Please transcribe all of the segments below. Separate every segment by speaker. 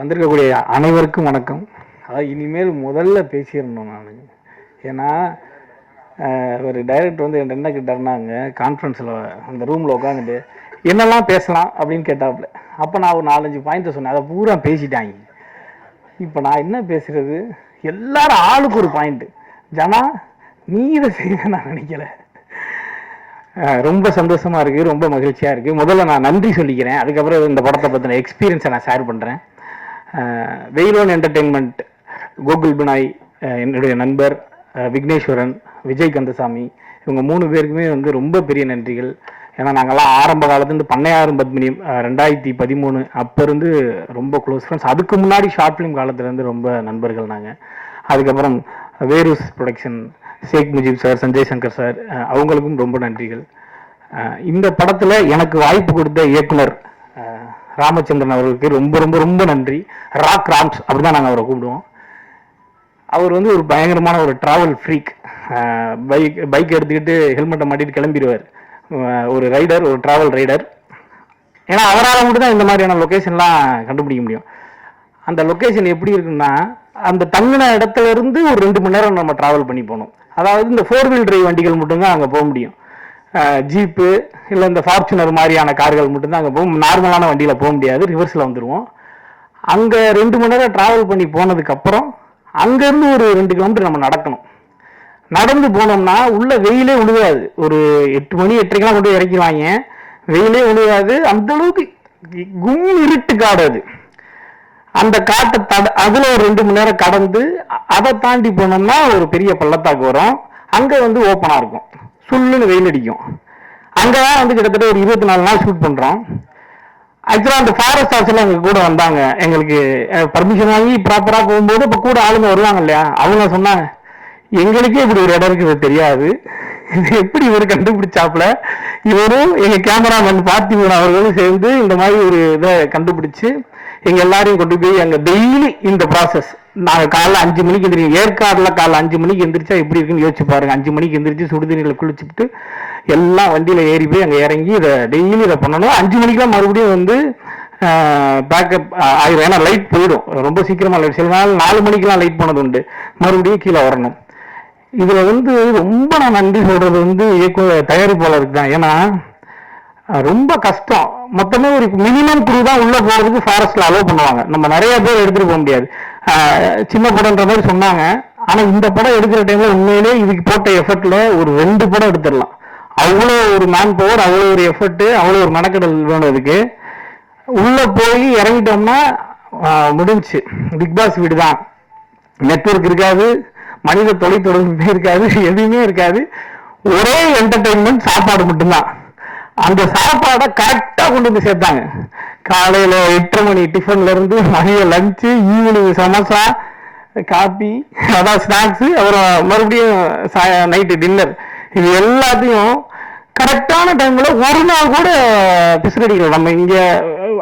Speaker 1: வந்திருக்கக்கூடிய அனைவருக்கும் வணக்கம். அதாவது இனிமேல் முதல்ல பேசிடணும் நான். ஏன்னா ஒரு டைரக்டர் வந்து என்கிட்ட என்ன கேட்டாருன்னாங்க, கான்ஃபரன்ஸில் அந்த ரூமில் உட்காந்துட்டு என்னெல்லாம் பேசலாம் அப்படின்னு கேட்டாப்புல. அப்போ நான் ஒரு 4-5 பாயிண்ட்டை சொன்னேன், அதை பூரா பேசிட்டாங்க. இப்போ நான் என்ன பேசுறது, எல்லாரும் ஆளுக்கு ஒரு பாயிண்ட்டு. ஜனா நீ இதை செய்ய நான் நினைக்கல. ரொம்ப சந்தோஷமா இருக்கு, ரொம்ப மகிழ்ச்சியா இருக்கு. முதல்ல நான் நன்றி சொல்லிக்கிறேன், அதுக்கப்புறம் இந்த படத்தை பற்றின எக்ஸ்பீரியன்ஸை நான் ஷேர் பண்ணுறேன். வெயிலோன் என்டர்டெயின்மெண்ட், கோகுல் பினாய், என்னுடைய நண்பர் விக்னேஸ்வரன், விஜய் கந்தசாமி, இவங்க 3 பேருக்குமே வந்து ரொம்ப பெரிய நன்றிகள். ஏன்னா நாங்கள்லாம் ஆரம்ப காலத்துலேருந்து பண்ணையாரும் பத்மினியும் 2013 அப்போ இருந்து ரொம்ப க்ளோஸ் ஃப்ரெண்ட்ஸ். அதுக்கு முன்னாடி ஷார்ட் ஃபிலிம் காலத்துலேருந்து ரொம்ப நண்பர்கள் நாங்கள். அதுக்கப்புறம் வேரூஸ் ப்ரொடக்ஷன், ஷேக் முஜீப் சார், சஞ்சய் சங்கர் சார், அவங்களுக்கும் ரொம்ப நன்றிகள். இந்த படத்தில் எனக்கு வாய்ப்பு கொடுத்த இயக்குனர் ராமச்சந்திரன் அவர்களுக்கு ரொம்ப ரொம்ப ரொம்ப நன்றி. ராக் ராம்ஸ் அப்படிதான் நாங்கள் அவரை கூப்பிடுவோம். அவர் வந்து ஒரு பயங்கரமான ஒரு டிராவல் ஃப்ரீக். பைக் எடுத்துக்கிட்டு ஹெல்மெட்டை மாட்டிட்டு கிளம்பிடுவார். ஒரு ரைடர், ஒரு டிராவல் ரைடர். ஏன்னா அவரால் மட்டும் தான் இந்த மாதிரியான லொக்கேஷன்லாம் கண்டுபிடிக்க முடியும். அந்த லொக்கேஷன் எப்படி இருக்குன்னா, அந்த தங்கின இடத்துல இருந்து ஒரு 2 மணி நேரம் நம்ம டிராவல் பண்ணி போகணும். அதாவது இந்த 4 வீல் டிரைவ் வண்டிகள் மட்டும்தான் அங்கே போக முடியும். ஜீப்பு இல்லை இந்த ஃபார்ச்சுனர் மாதிரியான கார்கள் மட்டும்தான் அங்கே போகும். நார்மலான வண்டியில் போக முடியாது, ரிவர்ஸில் வந்துடுவோம். அங்கே 2 மணி நேரம் டிராவல் பண்ணி போனதுக்கப்புறம் அங்கேருந்து ஒரு 2 கிலோமீட்டர் நம்ம நடக்கணும். நடந்து போனோம்னா உள்ள வெயிலே விழுகாது. ஒரு 8 மணி 8:30 கொண்டு இறக்கிடுவாங்க. வெயிலே விழுகாது. அந்த அளவுக்கு கும் இருட்டு காடு அது. அந்த காட்டை அதில் ஒரு 2 மணி நேரம் கடந்து அதை தாண்டி போனோம்னா ஒரு பெரிய பள்ளத்தாக்கு வரும். அங்கே வந்து ஓப்பனாக இருக்கும், சுள்ளுன்னு வெயில் அடிக்கும். அங்கதான் வந்து கிட்டத்தட்ட ஒரு 24 நாள் ஷூட் பண்றோம். ஆக்சுவலா அந்த ஃபாரஸ்ட் ஆஃபீஸர்ல எங்க கூட வந்தாங்க. எங்களுக்கு பர்மிஷன் வாங்கி ப்ராப்பரா போகும்போது இப்ப கூட ஆளுங்க வருவாங்க இல்லையா, அவங்க சொன்னாங்க, எங்களுக்கே இப்படி ஒரு இடம் இருக்குது தெரியாது, இது எப்படி இவர் கண்டுபிடிச்சாப்புல. இவரும் எங்க கேமராமேன் பார்த்திபன் அவர்களும் சேர்ந்து இந்த மாதிரி ஒரு இதை கண்டுபிடிச்சு எங்க எல்லாரையும் கொண்டு போய் அங்க டெய்லி இந்த ப்ராசஸ். நாங்கள் காலைல 5 மணிக்கு எந்திரிக்கோம். ஏற்காடுல காலைல 5 மணிக்கு எந்திரிச்சா எப்படி இருக்குன்னு யோசிச்சு பாருங்க. 5 மணிக்கு எந்திரிச்சு சுடுதண்ணியில் குளிச்சுட்டு எல்லாம் வண்டியில் ஏறி போய் அங்கே இறங்கி இதை டெய்லி இதை பண்ணணும். 5 மணிக்கெலாம் மறுபடியும் வந்து பேக்கப் ஆயிரும். ஏன்னா லைட் போயிடும் ரொம்ப சீக்கிரமாக. லைட் சில நாள் 4 மணிக்கெலாம் லைட் போனது உண்டு. மறுபடியும் கீழே வரணும். இதில் வந்து ரொம்ப நான் நன்றி சொல்றது வந்து தயாரிப்பாளருக்கு தான். ஏன்னா ரொம்ப கஷ்டம். மொத்தமே ஒரு மினிமம் குரூ தான் உள்ள போறதுக்கு ஃபாரஸ்ட்ல அலோவ் பண்ணுவாங்க. நம்ம நிறைய பேர் எடுத்துட்டு போக முடியாது. சின்ன படம்ன்ற மாதிரி சொன்னாங்க. ஆனா இந்த படம் எடுக்கிற டைம்ல உண்மையிலே இதுக்கு போட்ட எஃபர்ட்ல ஒரு 2 படம் எடுத்துடலாம். அவ்வளோ ஒரு மேன் பவர், அவ்வளோ ஒரு எஃபர்ட், அவ்வளோ ஒரு மெனக்கடல் வேணும் இதுக்கு. உள்ள போய் இறங்கிட்டோம்னா முடிஞ்சு. பிக் பாஸ் வீடு தான். நெட்வொர்க் இருக்காது, மனித தொலைத்தொடர்பு இருக்காது, எதுவுமே இருக்காது. ஒரே என்டர்டைன்மெண்ட், சாப்பாடு மட்டும்தான். அந்த சாப்பாடை கரெக்டா கொண்டு வந்து சேர்த்தாங்க. காலையில 8:30 மணி டிஃபன்ல இருந்து மதிய லஞ்சு, ஈவினிங் சமோசா, காபி, அதான் ஸ்நாக்ஸ், அப்புறம் மறுபடியும் நைட்டு டின்னர். இது எல்லாத்தையும் கரெக்டான டைம்ல ஒரு நாள் கூட பிசினடிக்கல. நம்ம இங்க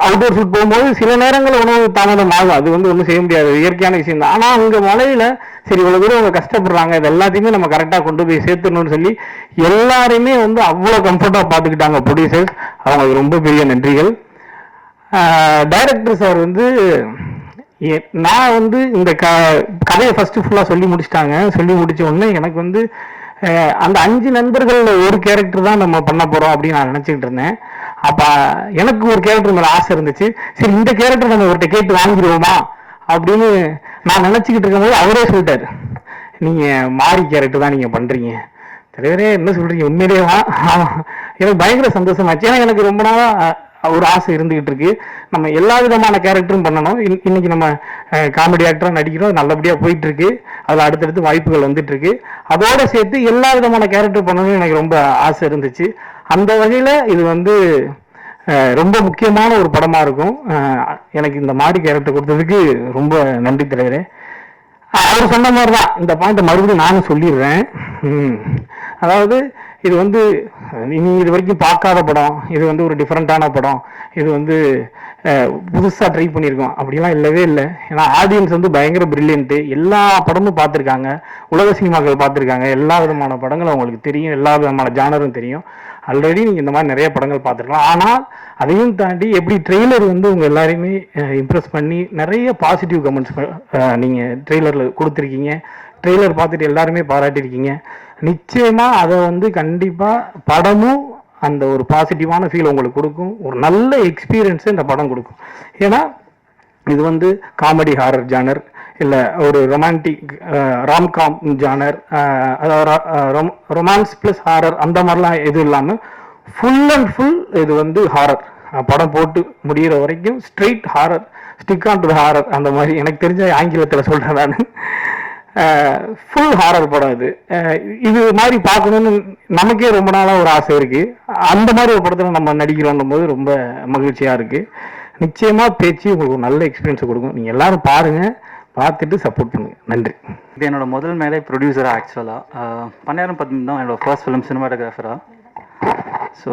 Speaker 1: அவுட்டோர் ஷூட் போகும்போது சில நேரங்களில் உணவு தாமதம் ஆகும், அது வந்து ஒன்றும் செய்ய முடியாது, இயற்கையான விஷயம் தான். ஆனால் அங்கே மலையில சரி இவ்வளவு தூரம் அவங்க கஷ்டப்படுறாங்க, இது எல்லாத்தையுமே நம்ம கரெக்டாக கொண்டு போய் சேர்த்துணும்னு சொல்லி எல்லாருமே வந்து அவ்வளோ கம்ஃபர்ட்டாக பார்த்துக்கிட்டாங்க ப்ரொடியூசர்ஸ். அவங்களுக்கு ரொம்ப பெரிய நன்றிகள். டைரக்டர் சார் வந்து நான் வந்து இந்த கதையை ஃபர்ஸ்ட் ஃபுல்லாக சொல்லி முடிச்சிட்டாங்க. சொல்லி முடிச்ச உடனே எனக்கு வந்து அந்த 5 நண்பர்கள் ஒரு கேரக்டர் தான் நம்ம பண்ண போறோம் அப்படின்னு நான் நினைச்சுக்கிட்டு இருந்தேன். அப்ப எனக்கு ஒரு கேரக்டர் மேல ஆசை இருந்துச்சு. சரி இந்த கேரக்டர் நம்ம ஒருத்த கேட்டு வாங்கிடுவோமா அப்படின்னு நான் நினைச்சுக்கிட்டு இருக்கும்போது அவரே சொல்லிட்டாரு, நீங்க மாறி கேரக்டர் தான் நீங்க பண்றீங்க. தலைவரே என்ன சொல்றீங்க, உண்மையிலேவா? எனக்கு பயங்கர சந்தோஷமாச்சு. ஏன்னா எனக்கு ரொம்ப நாளா ஒரு ஆசை இருந்துகிட்டு இருக்கு, நம்ம எல்லா விதமான கேரக்டரும் பண்ணணும். இன்னைக்கு நம்ம காமெடி ஆக்டரா நடிக்கிறோம், நல்லபடியா போயிட்டு இருக்கு. அதுல அடுத்தடுத்து வாய்ப்புகள் வந்துட்டு இருக்கு. அதோட சேர்த்து எல்லா விதமான கேரக்டர் பண்ணணும்னு எனக்கு ரொம்ப ஆசை இருந்துச்சு. அந்த வகையில இது வந்து ரொம்ப முக்கியமான ஒரு படமா இருக்கும். எனக்கு இந்த மாடி கேரக்டர் கொடுத்ததுக்கு ரொம்ப நன்றி தலைவரே. அவர் சொன்ன மாதிரிதான் இந்த பாயிண்ட் மறுபடியும் நானும் சொல்லிடுறேன். அதாவது இது வந்து நீ இது வரைக்கும் பார்க்காத படம், இது வந்து ஒரு டிஃப்ரெண்ட்டான படம், இது வந்து புதுசாக ட்ரை பண்ணியிருக்கோம் அப்படிலாம் இல்லவே இல்லை. ஏன்னா ஆடியன்ஸ் வந்து பயங்கர பிரில்லியன்ட்டு, எல்லா படமும் பார்த்துருக்காங்க, உலக சினிமாக்கள் பார்த்துருக்காங்க, எல்லா விதமான படங்களும் அவங்களுக்கு தெரியும், எல்லா விதமான ஜானரும் தெரியும். ஆல்ரெடி நீங்கள் இந்த மாதிரி நிறைய படங்கள் பார்த்துருக்கலாம். ஆனால் அதையும் தாண்டி எப்படி ட்ரெய்லர் வந்து உங்கள் எல்லாரையுமே இம்ப்ரெஸ் பண்ணி நிறைய பாசிட்டிவ் கமெண்ட்ஸ் நீங்கள் ட்ரெய்லரில் கொடுத்துருக்கீங்க. ட்ரெய்லர் பார்த்துட்டு எல்லாருமே பாராட்டியிருக்கீங்க. நிச்சயமாக அதை வந்து கண்டிப்பாக படமும் அந்த ஒரு பாசிட்டிவான ஃபீல் உங்களுக்கு கொடுக்கும், ஒரு நல்ல எக்ஸ்பீரியன்ஸை இந்த படம் கொடுக்கும். ஏன்னா இது வந்து காமெடி ஹாரர் ஜானர், இல்லை ஒரு ரொமான்டிக் ராம்காம் ஜானர், அதாவது ரொமான்ஸ் ப்ளஸ் ஹாரர் அந்த மாதிரிலாம் எதுவும் இல்லாமல் ஃபுல் அண்ட் ஃபுல் இது வந்து ஹாரர். படம் போட்டு முடிகிற வரைக்கும் straight horror, stick on to horror. அந்த மாதிரி எனக்கு தெரிஞ்ச ஆங்கிலத்தில் சொல்கிறேன் நான். ஃபுல் ஹாரர் படம் இது. இது மாதிரி பார்க்கணுன்னு நமக்கே ரொம்ப நாளாக ஒரு ஆசை இருக்குது. அந்த மாதிரி ஒரு படத்தில் நம்ம நடிக்கிறோன்னும் போது ரொம்ப மகிழ்ச்சியாக இருக்குது. நிச்சயமாக பேச்சு உங்களுக்கு ஒரு நல்ல எக்ஸ்பீரியன்ஸை கொடுக்கும். நீங்கள் எல்லாரும் பாருங்கள், பார்த்துட்டு சப்போர்ட் பண்ணுங்கள். நன்றி.
Speaker 2: இது என்னோட முதல் மேலே ப்ரொடியூசராக ஆக்சுவலாக பன்னியாரம் பத்மன் தான் என்னோட ஃபர்ஸ்ட் ஃபிலிம் சினிமாட்டோகிராஃபராக. ஸோ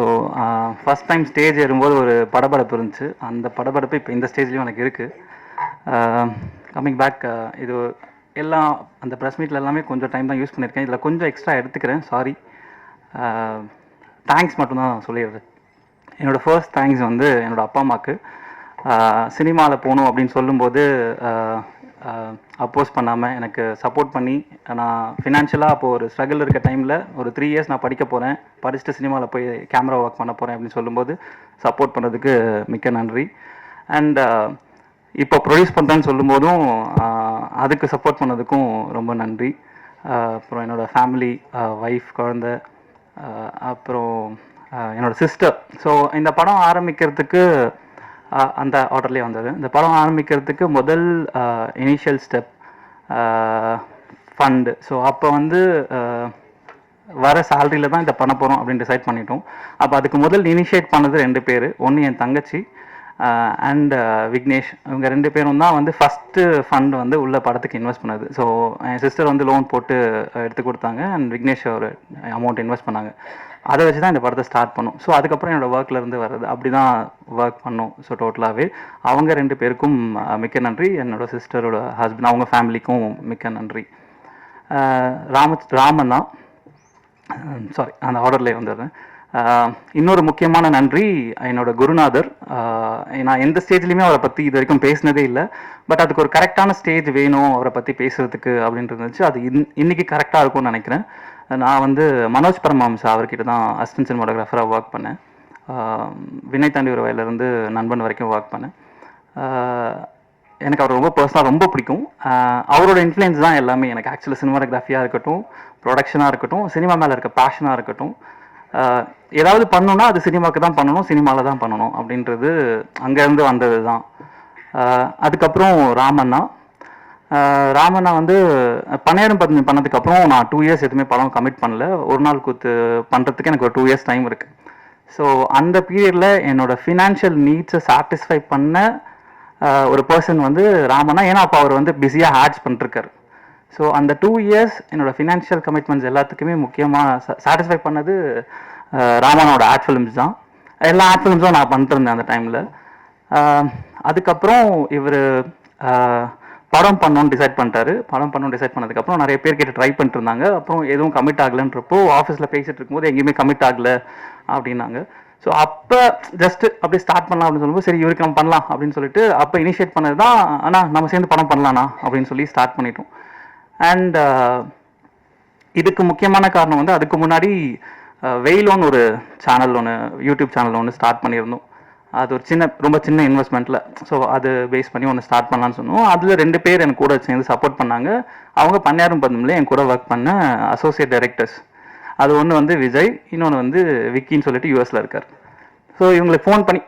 Speaker 2: ஃபஸ்ட் டைம் ஸ்டேஜ் ஏறும்போது ஒரு படபடப்பு இருந்துச்சு. அந்த படபடப்பு இப்போ இந்த ஸ்டேஜ்லேயும் எனக்கு இருக்குது. கம்மிங் பேக், இது எல்லாம் அந்த ப்ரெஸ் மீட்டில் எல்லாமே கொஞ்சம் டைம் தான் யூஸ் பண்ணியிருக்கேன். இதில் கொஞ்சம் எக்ஸ்ட்ரா எடுத்துக்கிறேன், சாரி. தேங்க்ஸ் மட்டும்தான் சொல்லிடுறேன். என்னோடய ஃபர்ஸ்ட் தேங்க்ஸ் வந்து என்னோடய அப்பா அம்மாவுக்கு. சினிமாவில் போகணும் அப்படின்னு சொல்லும்போது அப்போஸ் பண்ணாமல் எனக்கு சப்போர்ட் பண்ணி, நான் ஃபினான்ஷியலாக அப்போது ஒரு ஸ்ட்ரகிள் இருக்க டைமில் ஒரு 3 இயர்ஸ் நான் படிக்க போகிறேன், படிச்சுட்டு சினிமாவில் போய் கேமரா ஒர்க் பண்ண போகிறேன் அப்படின்னு சொல்லும்போது சப்போர்ட் பண்ணதுக்கு மிக்க நன்றி. அண்ட் இப்போ ப்ரொடியூஸ் பண்ணுறேன்னு சொல்லும்போதும் அதுக்கு சப்போர்ட் பண்ணதுக்கும் ரொம்ப நன்றி. அப்புறம் என்னோடய ஃபேமிலி, ஒய்ஃப், குழந்தை, அப்புறம் என்னோடய சிஸ்டர். ஸோ இந்த படம் ஆரம்பிக்கிறதுக்கு அந்த ஆர்டர்லேயே வந்தது. இந்த படம் ஆரம்பிக்கிறதுக்கு முதல் இனிஷியல் ஸ்டெப் ஃபண்டு. ஸோ அப்போ வந்து வர சேலரியில் தான் இதை பண்ண போகிறோம் அப்படின்னு டிசைட் பண்ணிட்டோம். அப்போ அதுக்கு முதல் இனிஷியேட் பண்ணது 2 பேர். ஒன்று என் தங்கச்சி அண்ட் விக்னேஷ். இவங்க 2 பேரும் தான் வந்து ஃபஸ்ட்டு ஃபண்ட் வந்து உள்ள படத்துக்கு இன்வெஸ்ட் பண்ணது. ஸோ என் சிஸ்டர் வந்து லோன் போட்டு எடுத்து கொடுத்தாங்க, அண்ட் விக்னேஷ் ஒரு அமௌண்ட் இன்வெஸ்ட் பண்ணாங்க. அதை வச்சு தான் இந்த படத்தை ஸ்டார்ட் பண்ணோம். ஸோ அதுக்கப்புறம் என்னோடய ஒர்க்லேருந்து வர்றது அப்படி தான் ஒர்க் பண்ணோம். ஸோ டோட்டலாகவே அவங்க 2 பேருக்கும் மிக்க நன்றி. என்னோடய சிஸ்டரோட ஹஸ்பண்ட், அவங்க ஃபேமிலிக்கும் மிக்க நன்றி. ராமன் தான், சாரி, அந்த ஆர்டர்லேயே வந்துடுறேன். இன்னொரு முக்கியமான நன்றி என்னோட குருநாதர். நான் எந்த ஸ்டேஜ்லையுமே அவரை பற்றி இது வரைக்கும் பேசினதே இல்லை. பட் அதுக்கு ஒரு கரெக்டான ஸ்டேஜ் வேணும் அவரை பற்றி பேசுகிறதுக்கு அப்படின்ட்டு இருந்துச்சு. அது இன்னைக்கு கரெக்டாக இருக்கும்னு நினைக்கிறேன். நான் வந்து மனோஜ் பரமஹம்சா அவர்கிட்ட தான் அசிஸ்டன்ட் சினிமாட்டோகிராஃபராக ஒர்க் பண்ணேன். வினய் தாண்டி ஒரு வயலேருந்து நண்பன் வரைக்கும் ஒர்க் பண்ணேன். எனக்கு அவர் ரொம்ப பர்சனலாக ரொம்ப பிடிக்கும். அவரோட இன்ஃப்ளூயன்ஸ் தான் எல்லாமே எனக்கு. ஆக்சுவலாக சினிமாட்டோகிராஃபியாக இருக்கட்டும், ப்ரொடக்ஷனாக இருக்கட்டும், சினிமா மேலே இருக்க பேஷனாக இருக்கட்டும், ஏதாவது பண்ணணும்னா அது சினிமாவுக்கு தான் பண்ணணும், சினிமாவில் தான் பண்ணணும் அப்படின்றது அங்கேருந்து வந்தது தான். அதுக்கப்புறம் ராமண்ணா வந்து பன்னியாரம் பத்மன் பண்ணதுக்கப்புறம் நான் 2 இயர்ஸ் எதுவுமே படம் கமிட் பண்ணல. ஒரு நாள் கூத்து பண்ணுறதுக்கு எனக்கு ஒரு 2 இயர்ஸ் டைம் இருக்குது. ஸோ அந்த பீரியடில் என்னோடய ஃபினான்ஷியல் நீட்ஸை சாட்டிஸ்ஃபை பண்ண ஒரு பர்சன் வந்து ராமண்ணா. ஏன்னா அப்போ அவர் வந்து பிஸியாக ஆட்ஸ் பண்ணிருக்காரு. ஸோ அந்த 2 இயர்ஸ் என்னோடய ஃபினான்ஷியல் கமிட்மெண்ட்ஸ் எல்லாத்துக்குமே முக்கியமாக சாட்டிஸ்ஃபை பண்ணது ராமனோட ஆட் ஃபிலிம்ஸ் தான். எல்லா ஆட் ஃபிலிம்ஸும் நான் பண்ணிட்டுருந்தேன் அந்த டைமில். அதுக்கப்புறம் இவர் படம் பண்ணணும்னு டிசைட் பண்ணிட்டாரு. படம் பண்ணணும்னு டிசைட் பண்ணதுக்கப்புறம் நிறைய பேர் கிட்ட ட்ரை பண்ணிட்டு இருந்தாங்க. அப்புறம் எதுவும் கமிட் ஆகலைன்றப்போ ஆஃபீஸில் பேசிகிட்டு இருக்கும்போது எங்கேயுமே கமிட் ஆகலை அப்படின்னாங்க. ஸோ அப்போ ஜஸ்ட்டு அப்படியே ஸ்டார்ட் பண்ணலாம் அப்படின்னு சொல்லும்போது சரி இவருக்கு நம்ம பண்ணலாம் அப்படின்னு சொல்லிட்டு அப்போ இனிஷியேட் பண்ணது தான். ஆனால் நம்ம சேர்ந்து படம் பண்ணலாண்ணா அப்படின்னு சொல்லி ஸ்டார்ட் பண்ணிட்டோம். அண்ட் இதுக்கு முக்கியமான காரணம் வந்து அதுக்கு முன்னாடி வெயிலோன்னு ஒரு சேனல் ஒன்று, யூடியூப் சேனல் ஒன்று ஸ்டார்ட் பண்ணியிருந்தோம். அது ஒரு ரொம்ப சின்ன இன்வெஸ்ட்மெண்ட்டில். ஸோ அது பேஸ் பண்ணி ஒன்று ஸ்டார்ட் பண்ணலான்னு சொன்னோம். அதில் 2 பேர் எனக்கு கூட சேர்ந்து சப்போர்ட் பண்ணாங்க. அவங்க பன்னியாரம் பத்மனில் என் கூட ஒர்க் பண்ண அசோசியேட் டைரக்டர்ஸ். அது ஒன்று வந்து விஜய், இன்னொன்று வந்து விக்கின்னு சொல்லிட்டு யூஎஸில் இருக்கார். ஸோ இவங்களுக்கு ஃபோன் பண்ணி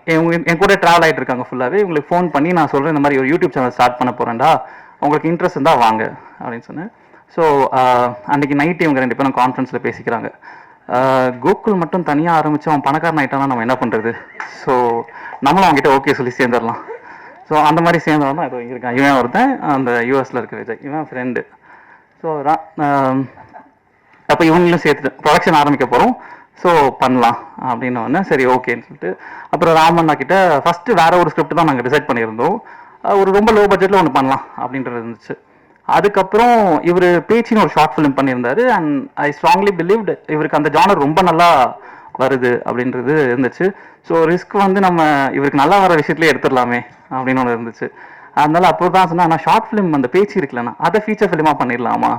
Speaker 2: என் கூட ட்ராவல் ஆகிட்டு இருக்காங்க ஃபுல்லாகவே. இவங்களுக்கு ஃபோன் பண்ணி நான் சொல்கிறேன் இந்த மாதிரி ஒரு யூடியூப் சேனல் ஸ்டார்ட் பண்ண போகிறேன்டா, உங்களுக்கு இன்ட்ரெஸ்ட் இருந்தால் வாங்க அப்படின்னு சொன்னேன். ஸோ அன்றைக்கி நைட்டு இவங்க 2 பேரும் கான்ஃபரன்ஸில் பேசிக்கிறாங்க. கோகுல் மட்டும் தனியாக ஆரம்பித்து அவன் பணக்காரன் ஆகிட்டானா நம்ம என்ன பண்ணுறது, ஸோ நம்மளும் அவங்ககிட்ட ஓகே சொல்லி சேர்ந்துடலாம். ஸோ அந்த மாதிரி சேர்ந்தவன் தான் இது இருக்கான். இவன் ஒருத்தன் அந்த யூஎஸில் இருக்க விஜய், இவன் ஃப்ரெண்டு. ஸோ அப்போ இவங்களும் சேர்த்து ப்ரொடக்ஷன் ஆரம்பிக்க போகிறோம், ஸோ பண்ணலாம் அப்படின்னு ஒன்று. சரி ஓகேன்னு சொல்லிட்டு அப்புறம் ராமண்ணா கிட்ட ஃபஸ்ட்டு வேற ஒரு ஸ்கிரிப்ட் தான் நாங்கள் டிசைட் பண்ணியிருந்தோம். ஒரு ரொம்ப லோ பட்ஜெட்டில் ஒன்று பண்ணலாம் அப்படின்றது இருந்துச்சு. அதுக்கப்புறம் இவர் பேச்சின்னு ஒரு ஷார்ட் ஃபிலிம் பண்ணியிருந்தாரு. அண்ட் ஐ ஸ்ட்ராங்லி பிலீவ்டு இவருக்கு அந்த ஜானர் ரொம்ப நல்லா வருது அப்படின்றது இருந்துச்சு. ஸோ ரிஸ்க் வந்து நம்ம இவருக்கு நல்லா வர விஷயத்துலேயே எடுத்துடலாமே அப்படின்னு ஒன்று இருந்துச்சு. அதனால அப்போ தான் சொன்னால் நான் ஷார்ட் ஃபிலிம் அந்த பேச்சு இருக்குல்லண்ணா அதை ஃபீச்சர் ஃபிலிமாக பண்ணிடலாமா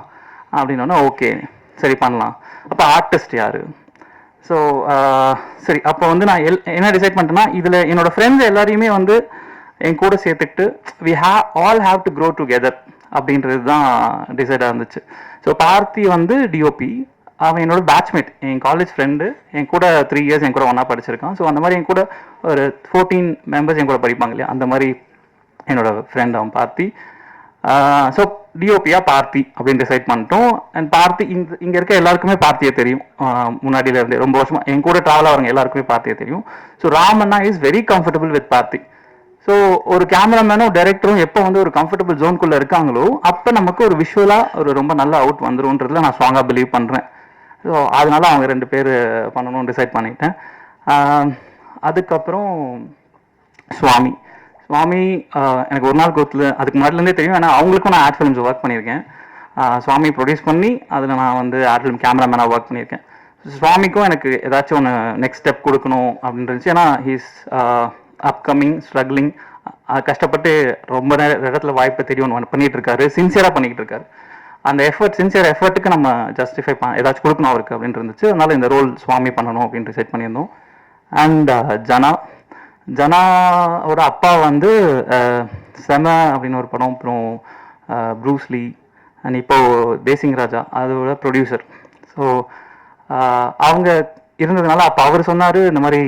Speaker 2: அப்படின்னோன்னா ஓகே சரி பண்ணலாம். அப்போ ஆர்டிஸ்ட் யார்? ஸோ சரி அப்போ வந்து நான் என்ன டிசைட் பண்ணிட்டேன்னா இதில் என்னோட ஃப்ரெண்ட்ஸ் எல்லாரையுமே வந்து என் கூட சேர்த்துக்கிட்டு we all have to grow together அப்படின்றது தான் டிசைடாக இருந்துச்சு. ஸோ பார்த்தி வந்து டிஓபி, அவன் என்னோட பேட்ச்மேட், என் காலேஜ் ஃப்ரெண்டு, என் கூட 3 இயர்ஸ் என் கூட ஒன்றா படிச்சிருக்கான். ஸோ அந்த மாதிரி என் கூட ஒரு 14 மெம்பர்ஸ் என் கூட படிப்பாங்க இல்லையா, அந்த மாதிரி என்னோட ஃப்ரெண்ட் அவன் பார்த்தி. ஸோ டிஓபியா பார்த்தி அப்படின்னு டிசைட் பண்ணிட்டோம். அண்ட் பார்த்தி இங்கே இருக்க எல்லாருக்குமே பார்த்தியே தெரியும், முன்னாடியில இருந்து ரொம்ப வருஷமா என் கூட ட்ராவல் ஆகிறவங்க எல்லாருக்குமே பார்த்தியே தெரியும். So Ramanna is very comfortable with Parthi. So ஒரு கேமராமேனும் டைரக்டரும் எப்போ வந்து ஒரு கம்ஃபர்டபுள் ஜோனுக்குள்ளே இருக்காங்களோ அப்போ நமக்கு ஒரு விஷுவலாக ஒரு ரொம்ப நல்ல அவுட் வந்துரும்ன்றதுல நான் ஸ்ட்ராங்காக பிலீவ் பண்ணுறேன். ஸோ அதனால அவங்க 2 பேர் பண்ணணும்னு டிசைட் பண்ணிட்டேன். அதுக்கப்புறம் சுவாமி எனக்கு ஒரு நாள் கோத்தில் அதுக்கு முன்னாடிலேருந்தே தெரியும், ஏன்னா அவங்களுக்கும் நான் ஆட் ஃபிலிம்ஸ் ஒர்க் பண்ணியிருக்கேன். சுவாமி ப்ரொடியூஸ் பண்ணி அதில் நான் வந்து ஆட் ஃபிலிம் கேமராமேனாக ஒர்க் பண்ணியிருக்கேன். சுவாமிக்கும் எனக்கு ஏதாச்சும் ஒன்று நெக்ஸ்ட் ஸ்டெப் கொடுக்கணும் அப்படின்னு இருந்துச்சு. ஏன்னா ஹீஸ் அப்கமிங் ஸ்ட்ரகிளிங், கஷ்டப்பட்டு ரொம்ப இடத்துல வாய்ப்பை தேடி ஒன்று பண்ணிட்டு இருக்காரு, சின்சியராக பண்ணிக்கிட்டு இருக்காரு. அந்த சின்சியர் எஃபர்ட்டுக்கு நம்ம ஜஸ்டிஃபை ஏதாச்சும் கொடுக்கணும் அவருக்கு அப்படின்னு இருந்துச்சு. அதனால இந்த ரோல் சுவாமி பண்ணணும் அப்படின்னு டிசைட் பண்ணியிருந்தோம். அண்ட் ஜனாவோட அப்பா வந்து செம அப்படின்னு ஒரு படம், அப்புறம் ப்ரூஸ்லி, அண்ட் இப்போ தேசிங் ராஜா அதோட ப்ரொடியூசர். ஸோ அவங்க இருந்ததுனால அப்போ அவர் சொன்னார் இந்த மாதிரி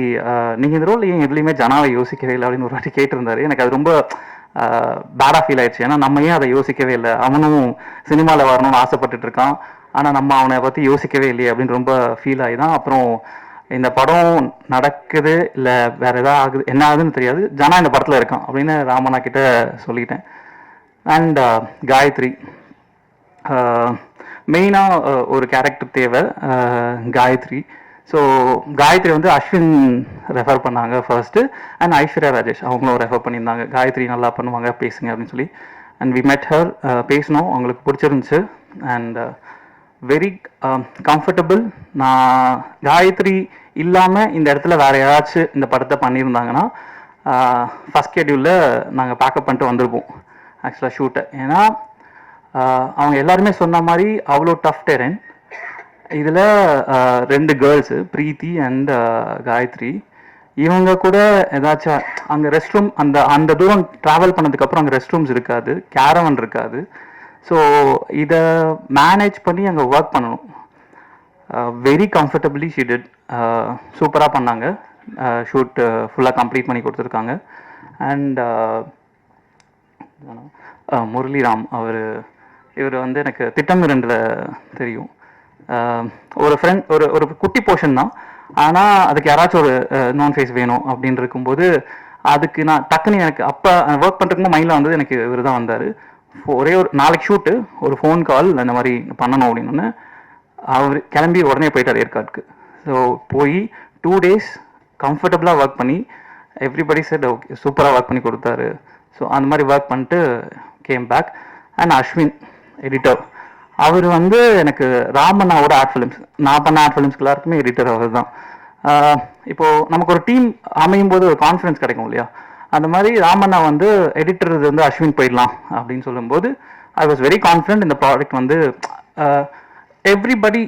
Speaker 2: நீங்கள் இந்த ரோல் ஏன் எதுலேயுமே ஜனாவை யோசிக்கவே இல்லை அப்படின்னு ஒரு வாட்டி கேட்டிருந்தாரு. எனக்கு அது ரொம்ப பேடாக ஃபீல் ஆயிடுச்சு. ஏன்னா நம்ம ஏன் அதை யோசிக்கவே இல்லை, அவனும் சினிமாவில் வரணும்னு ஆசைப்பட்டுட்டு இருக்கான், ஆனால் நம்ம அவனை பற்றி யோசிக்கவே இல்லையே அப்படின்னு ரொம்ப ஃபீல் ஆகி தான் அப்புறம் இந்த படம் நடக்குது இல்லை வேற எதாவது ஆகுது என்ன ஆகுதுன்னு தெரியாது, ஜனா இந்த படத்தில் இருக்கான் அப்படின்னு ராமண்ணா கிட்ட சொல்லிட்டேன். அண்ட் காயத்ரி மெயினாக ஒரு கேரக்டர் தேவை, காயத்ரி. ஸோ காயத்ரி வந்து அஸ்வின் ரெஃபர் பண்ணாங்க ஃபர்ஸ்ட்டு, அண்ட் ஐஸ்வர்யா ராஜேஷ் அவங்களும் ரெஃபர் பண்ணியிருந்தாங்க, காயத்ரி நல்லா பண்ணுவாங்க பேசுங்க அப்படின்னு சொல்லி. அண்ட் வி மெட் ஹர், பேசினோம், அவங்களுக்கு பிடிச்சிருந்துச்சு. And very comfortable. நான் காயத்ரி இல்லாமல் இந்த இடத்துல வேறு யாராச்சும் இந்த படத்தை பண்ணியிருந்தாங்கன்னா ஃபஸ்ட் ஷெட்யூலில் நாங்கள் பேக்கப் பண்ணிட்டு வந்திருப்போம் ஆக்சுவலாக ஷூட்டை. ஏன்னா அவங்க எல்லாருமே சொன்ன மாதிரி அவ்வளோ டஃப் டெரன். இதில் 2 கேர்ள்ஸு, பிரீத்தி அண்ட் காயத்ரி, இவங்க கூட ஏதாச்சும் அங்கே ரெஸ்ட் ரூம் அந்த தூரம் ட்ராவல் பண்ணதுக்கப்புறம் அங்கே ரெஸ்ட் ரூம்ஸ் இருக்காது, கேரவன் இருக்காது. ஸோ இதை மேனேஜ் பண்ணி அங்கே ஒர்க் பண்ணணும். வெரி கம்ஃபர்டபிளி ஷீ டிட், சூப்பராக பண்ணாங்க. ஷூட் ஃபுல்லாக கம்ப்ளீட் பண்ணி கொடுத்துருக்காங்க. அண்ட் முரளிராம் இவர் வந்து எனக்கு திட்டம் 2ல் தெரியும். ஒரு ஃப்ரெண்ட் ஒரு குட்டி போர்ஷன் தான், ஆனால் அதுக்கு யாராச்சும் ஒரு நான் ஃபேஸ் வேணும் அப்படின்னு இருக்கும்போது அதுக்கு நான் டக்குன்னு எனக்கு அப்போ ஒர்க் பண்ணுறதுக்கு மைண்டில் வந்தது எனக்கு இவர் தான் வந்தார். ஒரே ஒரு நாளைக்கு ஷூட்டு, ஒரு ஃபோன் கால் இந்த மாதிரி பண்ணணும் அப்படின்னு அவர் கிளம்பி உடனே போயிட்டார் ஏற்காடுக்கு. ஸோ போய் 2 days கம்ஃபர்டபுளாக ஒர்க் பண்ணி எவ்ரிபடி செட் ஓகே சூப்பராக ஒர்க் பண்ணி கொடுத்தாரு. ஸோ அந்த மாதிரி ஒர்க் பண்ணிட்டு came back. And Ashwin editor, அவர் வந்து எனக்கு ராமண்ணாவோட ஆட் ஃபிலிம்ஸ், நான் பண்ண ஆட் ஃபிலிம்ஸ்க்கு எல்லாருக்குமே எடிட்டர் அவர் தான். இப்போது நமக்கு ஒரு டீம் அமையும் போது ஒரு கான்ஃபிடன்ஸ் கிடைக்கும் இல்லையா, அந்த மாதிரி ராமண்ணா வந்து எடிட்டர் வந்து அஸ்வின் போயிடலாம் அப்படின்னு சொல்லும்போது ஐ வாஸ் வெரி கான்ஃபிடென்ட். இந்த ப்ராடக்ட் வந்து எவ்ரிபடி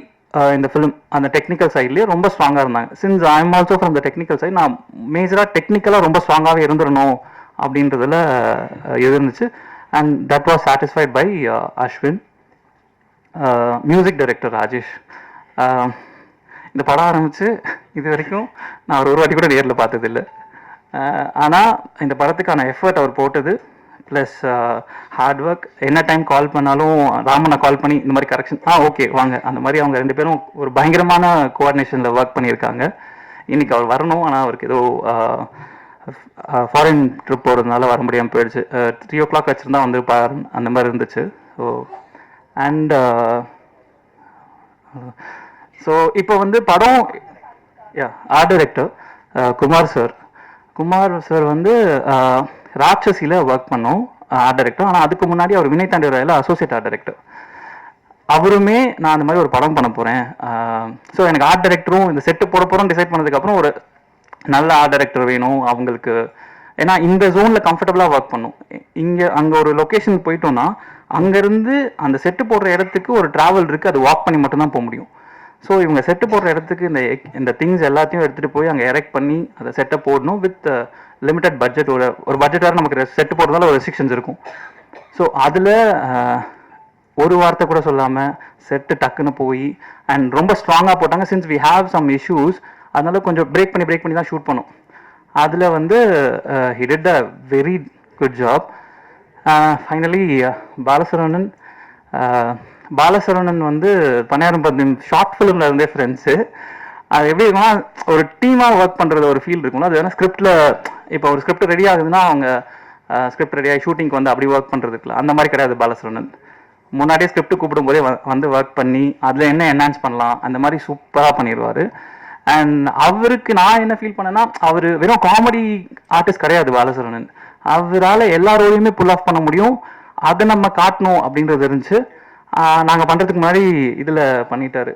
Speaker 2: இந்த ஃபிலிம் அந்த டெக்னிக்கல் சைட்லேயே ரொம்ப ஸ்ட்ராங்காக இருந்தாங்க. Since I am also from the technical side, நான் மேஜராக டெக்னிக்கலாக ரொம்ப ஸ்ட்ராங்காகவே இருந்துடணும் அப்படின்றதுல இருந்துச்சு. And that was satisfied by Ashwin. Music director Rajesh, இந்த படம் ஆரம்பித்து இது வரைக்கும் நான் ஒரு வாட்டி கூட நேரில் பார்த்ததில்லை. ஆனால் இந்த படத்துக்கான எஃபர்ட் அவர் போட்டது ப்ளஸ் ஹார்ட் ஒர்க். என்ன டைம் கால் பண்ணாலும் ராமனை கால் பண்ணி இந்த மாதிரி கரெக்ஷன் ஓகே வாங்க அந்த மாதிரி அவங்க 2 பேரும் ஒரு பயங்கரமான கோஆர்டினேஷனில் ஒர்க் பண்ணியிருக்காங்க. இன்றைக்கி அவர் வரணும், ஆனால் அவருக்கு ஏதோ ஃபாரின் ட்ரிப் போகிறதுனால வர முடியாமல் போயிடுச்சு. 3 o'clock வச்சுருந்தா வந்து அந்த மாதிரி இருந்துச்சு. ஸோ அண்ட் ஸோ இப்போ வந்து படம் ஆர்ட் டைரக்டர் குமார் சார் வந்து ராட்சசியில் ஒர்க் பண்ணோம் ஆர்ட் டைரக்டர். ஆனால் அதுக்கு முன்னாடி அவர் வினய் தாண்டி வரையில் அசோசியேட் ஆர்ட் டைரக்டர். அவருமே நான் அந்த மாதிரி ஒரு படம் பண்ண போகிறேன், ஸோ எனக்கு ஆர்ட் டைரக்டரும் இந்த செட்டு போட போகிறோம் டிசைட் பண்ணதுக்கப்புறம் ஒரு நல்ல ஆர்ட் டைரக்டர் வேணும் அவங்களுக்கு. ஏன்னா இந்த ஜோனில் கம்ஃபர்டபுளாக ஒர்க் பண்ணும். அங்கே ஒரு லொக்கேஷன் போயிட்டோம்னா அங்கேருந்து அந்த செட்டு போடுற இடத்துக்கு ஒரு ட்ராவல் இருக்குது, அது வாக் பண்ணி மட்டும்தான் போக முடியும். ஸோ இவங்க செட்டு போடுற இடத்துக்கு இந்த திங்ஸ் எல்லாத்தையும் எடுத்துகிட்டு போய் அங்கே எரெக்ட் பண்ணி அதை செட்டை போடணும் வித் லிமிட்டட் பட்ஜெட். ஒரு பட்ஜெட் வேறு நமக்கு செட்டு போடுறதால ஒரு ரெஸ்ட்ரிக்ஷன்ஸ் இருக்கும். ஸோ அதில் ஒரு வார்த்தை கூட சொல்லாமல் செட்டு டக்குன்னு போய் அண்ட் ரொம்ப ஸ்ட்ராங்காக போட்டாங்க. Since we have some issues, அதனால கொஞ்சம் பிரேக் பண்ணி தான் ஷூட் பண்ணோம். அதில் வந்து he did a very good job. Finally Bala Saravanan வந்து பணியாரம் ஷார்ட் ஃபிலிமில் இருந்தே ஃப்ரெண்ட்ஸு. அது எப்படி இருக்குன்னா ஒரு டீமாக ஒர்க் பண்ணுறது ஒரு ஃபீல் இருக்கும்ல. அது வேணால் ஸ்கிரிப்டில் இப்போ ஒரு ஸ்கிரிப்ட் ரெடி ஆகுதுன்னா அவங்க ஸ்கிரிப்ட் ரெடியாகி ஷூட்டிங்க்கு வந்து அப்படி ஒர்க் பண்ணுறதுக்குல அந்த மாதிரி கிடையாது. பாலசரவணன் முன்னாடியே ஸ்கிரிப்ட் கூப்பிடும்போதே வந்து ஒர்க் பண்ணி அதில் என்ன என்ஹான்ஸ் பண்ணலாம் அந்த மாதிரி சூப்பராக பண்ணிடுவார். அண்ட் அவருக்கு நான் என்ன ஃபீல் பண்ணேன்னா, அவர் வெறும் காமெடி ஆர்டிஸ்ட் கிடையாது பாலசரவணன். அவரால் எல்லா ரோலையுமே புல் ஆஃப் பண்ண முடியும், அதை நம்ம காட்டணும் அப்படின்றது இருந்துச்சு. நாங்கள் பண்ணுறதுக்கு முன்னாடி இதில் பண்ணிட்டாரு,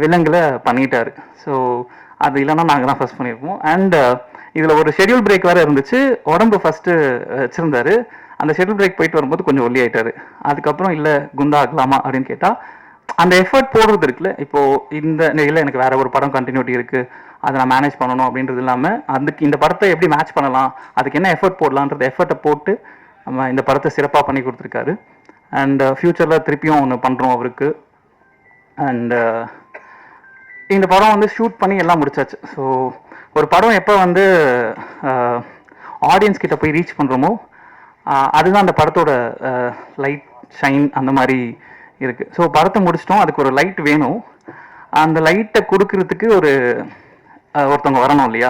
Speaker 2: விலங்கில் பண்ணிட்டாரு. ஸோ அது இல்லைன்னா நாங்கள் தான் ஃபர்ஸ்ட் பண்ணியிருப்போம். அண்ட் இதில் ஒரு ஷெட்யூல் பிரேக் வேறு இருந்துச்சு. உடம்பு ஃபஸ்ட்டு வச்சுருந்தாரு, அந்த ஷெட்யூல் பிரேக் போயிட்டு வரும்போது கொஞ்சம் ஒல்லி ஆயிட்டாரு. அதுக்கப்புறம் இல்லை குண்டா ஆகலாமா அப்படின்னு கேட்டால் அந்த எஃபர்ட் போடுறது இருக்குல்ல. இப்போ இந்த இல்லை எனக்கு வேற ஒரு படம் கண்டினியூட்டி இருக்கு, அதை நான் மேனேஜ் பண்ணணும் அப்படின்றது இல்லாமல் அதுக்கு இந்த படத்தை எப்படி மேட்ச் பண்ணலாம், அதுக்கு என்ன எஃபர்ட் போடலான்றது எஃபர்ட்டை போட்டு நம்ம இந்த படத்தை சிறப்பாக பண்ணி கொடுத்துருக்காரு. அண்ட் ஃப்யூச்சரில் திருப்பியும் ஒன்று பண்ணுறோம் அவருக்கு. அண்ட் இந்த படம் வந்து ஷூட் பண்ணி எல்லாம் முடிச்சாச்சு. ஸோ ஒரு படம் எப்போ வந்து ஆடியன்ஸ் கிட்ட போய் ரீச் பண்ணுறோமோ அதுதான் அந்த படத்தோட லைட் ஷைன் அந்த மாதிரி இருக்குது. ஸோ படத்தை முடிச்சிட்டோம், அதுக்கு ஒரு லைட் வேணும். அந்த லைட்டை கொடுக்கறதுக்கு ஒருத்தவங்க வரணும் இல்லையா.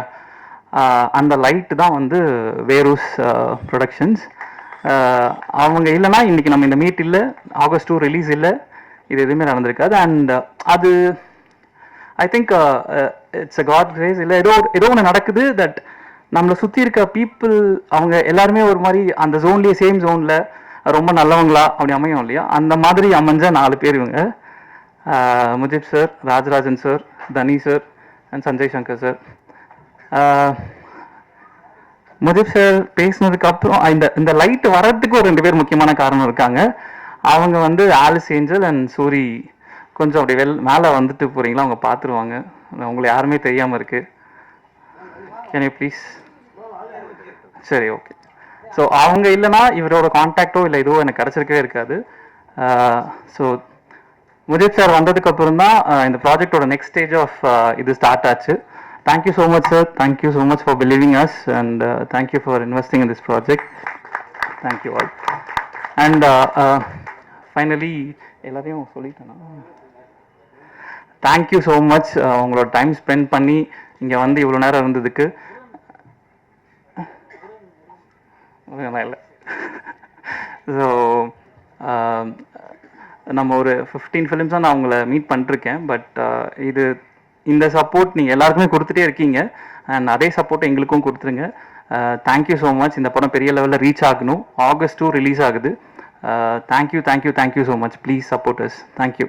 Speaker 2: அந்த லைட்டு தான் வந்து வேரூஸ் ப்ரொடக்ஷன்ஸ். அவங்க இல்லைன்னா இன்றைக்கி நம்ம இந்த மீட் இல்லை, ஆகஸ்ட் 2 ரிலீஸ் இல்லை, இது எதுவுமே நடந்திருக்காது. அண்ட் அது I think it's a God grace. இல்லை ஏதோ ஒன்று நடக்குது தட் நம்மளை சுற்றி இருக்க பீப்புள் அவங்க எல்லாருமே ஒரு மாதிரி அந்த ஜோன்லேயே சேம் ஜோனில் ரொம்ப நல்லவங்களா அப்படி அமையும் இல்லையா. அந்த மாதிரி அமைஞ்ச 4 பேர் இவங்க. முஜிப் சார், ராஜராஜன் சார், தனி sir and Sanjay Shankar sir. Mujib sir பேசினதுக்கு அப்புறம் இந்த லைட் வர்றதுக்கு ஒரு 2 பேர் முக்கியமான காரணம் இருக்காங்க. அவங்க வந்து ஆலிஸ் ஏஞ்சல் அண்ட் சூரி. கொஞ்சம் அப்படி மேலே வந்துட்டு போகிறீங்களா, அவங்க பார்த்துருவாங்க, உங்களை யாருமே தெரியாமல் இருக்கு. Can you please? சரி, ஓகே. ஸோ அவங்க இல்லைனா இவரோட கான்டாக்டோ இல்லை இதுவோ எனக்கு கிடச்சிருக்கவே இருக்காது. ஸோ முஜிப் சார் வந்ததுக்கு அப்புறம் தான் இந்த ப்ராஜெக்டோட நெக்ஸ்ட் ஸ்டேஜ் ஆஃப் இது ஸ்டார்ட் ஆச்சு. Thank you so much sir, thank you so much for believing us and thank you for investing in this project. Thank you all. And finally எல்லாத்தையும் சொல்லிட்டேன்னா தேங்க்யூ ஸோ மச் உங்களோட டைம் ஸ்பெண்ட் பண்ணி இங்கே வந்து இவ்வளோ நேரம் இருந்ததுக்கு. இல்லை ஸோ நம்ம ஒரு 15 ஃபிலிம்ஸாக நான் உங்களை மீட் பண்ணிருக்கேன். பட் இந்த சப்போர்ட் நீங்கள் எல்லாருக்குமே கொடுத்துட்டே இருக்கீங்க அண்ட் அதே சப்போர்ட் எங்களுக்கும் கொடுத்துருங்க. Thank you so much. இந்த படம் பெரிய லெவலில் ரீச் ஆகணும். ஆகஸ்ட் 2 ரிலீஸ் ஆகுது. Thank you so much. Please support us. Thank you.